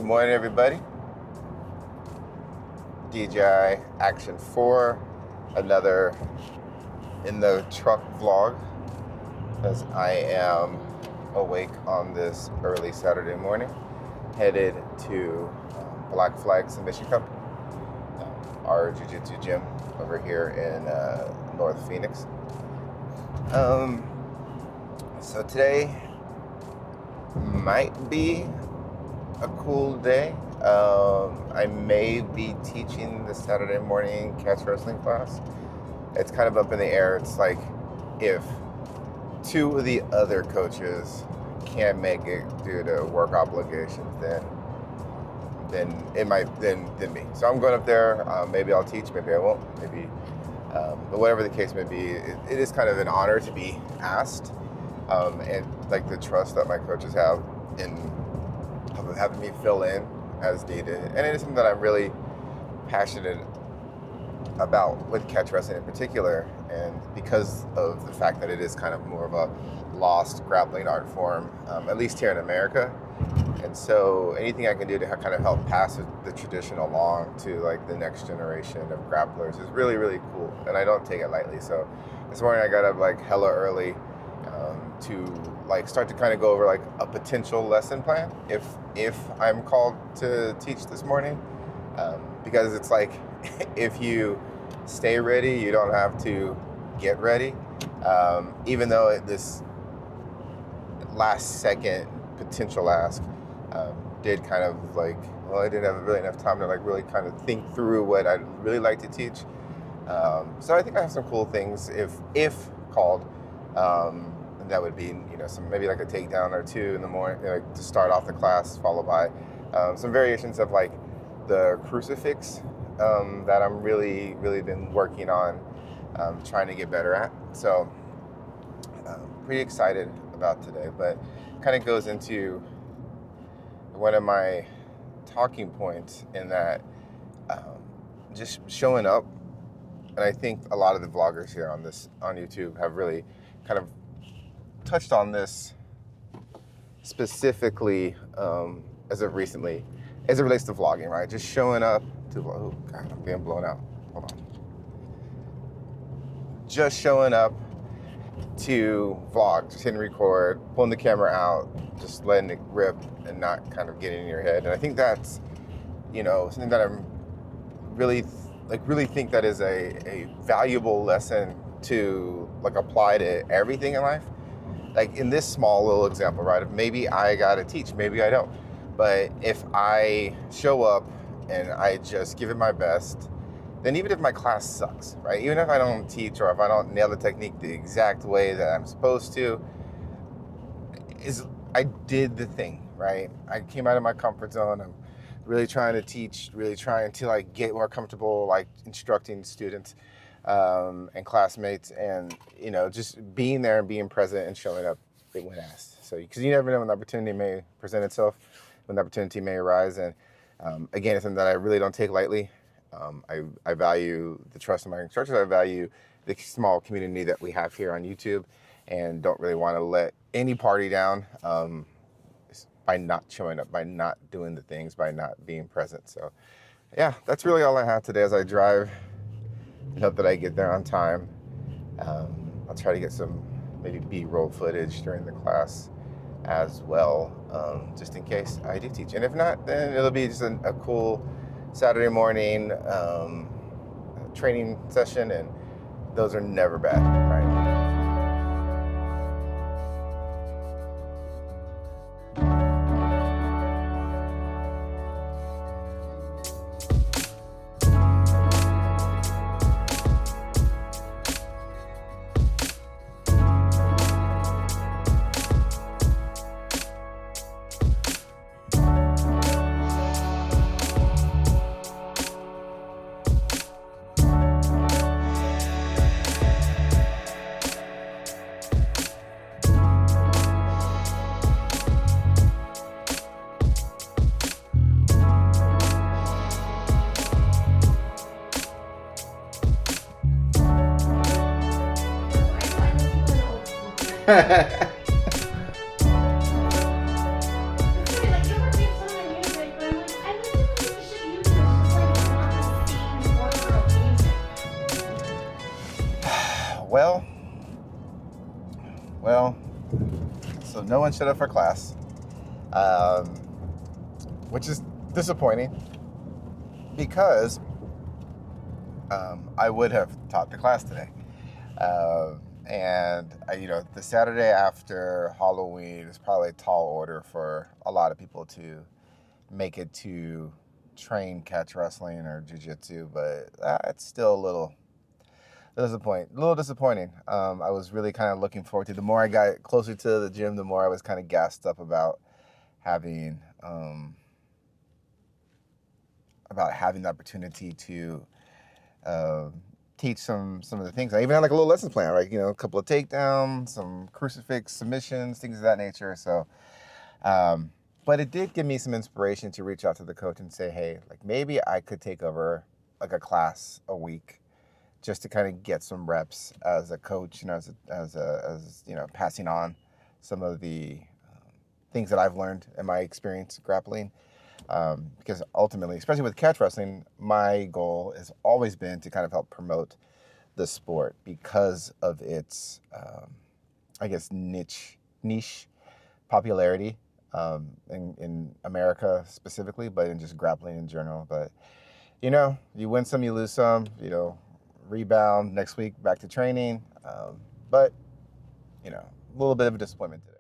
morning, everybody. DJI Action 4, another in the truck vlog, as I am awake on this early Saturday morning, headed to Black Flag Submission Cup, our jiu-jitsu gym over here in North Phoenix. So today might be a cool day. I may be teaching the Saturday morning catch wrestling class. It's kind of up in the air. It's like if two of the other coaches can't make it due to work obligations, then me. So I'm going up there. Maybe I'll teach, maybe I won't, maybe. But whatever the case may be, it is kind of an honor to be asked, and like the trust that my coaches have in having me fill in as needed. And it is something that I'm really passionate about with catch wrestling in particular, and because of the fact that it is kind of more of a lost grappling art form, at least here in America. And so anything I can do to kind of help pass the tradition along to like the next generation of grapplers is really, really cool, and I don't take it lightly. So this morning I got up like hella early to like start to kind of go over like a potential lesson plan if I'm called to teach this morning, because it's like if you stay ready, you don't have to get ready. Even though this last second potential ask did kind of like, well, I didn't have really enough time to like really kind of think through what I'd really like to teach. So I think I have some cool things if called. And that would be, some maybe like a takedown or two in the morning, like to start off the class, followed by some variations of like the crucifix that I'm really been working on, trying to get better at. So pretty excited about today, but kind of goes into one of my talking points in that just showing up. And I think a lot of the vloggers here on YouTube have really kind of touched on this specifically as of recently, as it relates to vlogging, right? Just showing up to, oh God, I'm getting blown out. Hold on. Just showing up to vlog, just hitting record, pulling the camera out, just letting it rip and not kind of getting in your head. And I think that's, something that I'm really think that is a valuable lesson to like apply to everything in life. Like in this small little example, right? If maybe I gotta teach, maybe I don't. But if I show up and I just give it my best, then even if my class sucks, right? Even if I don't teach or if I don't nail the technique the exact way that I'm supposed to, I did the thing, right? I came out of my comfort zone. I'm really trying to teach, really trying to like get more comfortable, like instructing students and classmates, and just being there and being present and showing up when asked. So because you never know when the opportunity may present itself, when the opportunity may arise. And again, it's something that I really don't take lightly. I value the trust of my instructors. I value the small community that we have here on YouTube, and don't really want to let any party down by not showing up, by not doing the things, by not being present. So yeah, that's really all I have today as I drive. I hope that I get there on time. I'll try to get some maybe B-roll footage during the class as well, just in case I do teach. And if not, then it'll be just a cool Saturday morning training session, and those are never bad, right? Well, well, so no one showed up for class, um, which is disappointing because I would have taught the class today. And the Saturday after Halloween is probably a tall order for a lot of people to make it to train catch wrestling or jiu-jitsu, but it's still a little disappointing. I was really kind of looking forward to. The more I got closer to the gym, the more I was kind of gassed up about having the opportunity to teach some of the things. I even had like a little lesson plan, right? A couple of takedowns, some crucifix submissions, things of that nature. So, but it did give me some inspiration to reach out to the coach and say, hey, like maybe I could take over like a class a week, just to kind of get some reps as a coach, as passing on some of the things that I've learned in my experience grappling. Because ultimately, especially with catch wrestling, my goal has always been to kind of help promote the sport because of its, niche popularity in America specifically, but in just grappling in general. But, you win some, you lose some, rebound next week, back to training. But, a little bit of a disappointment today.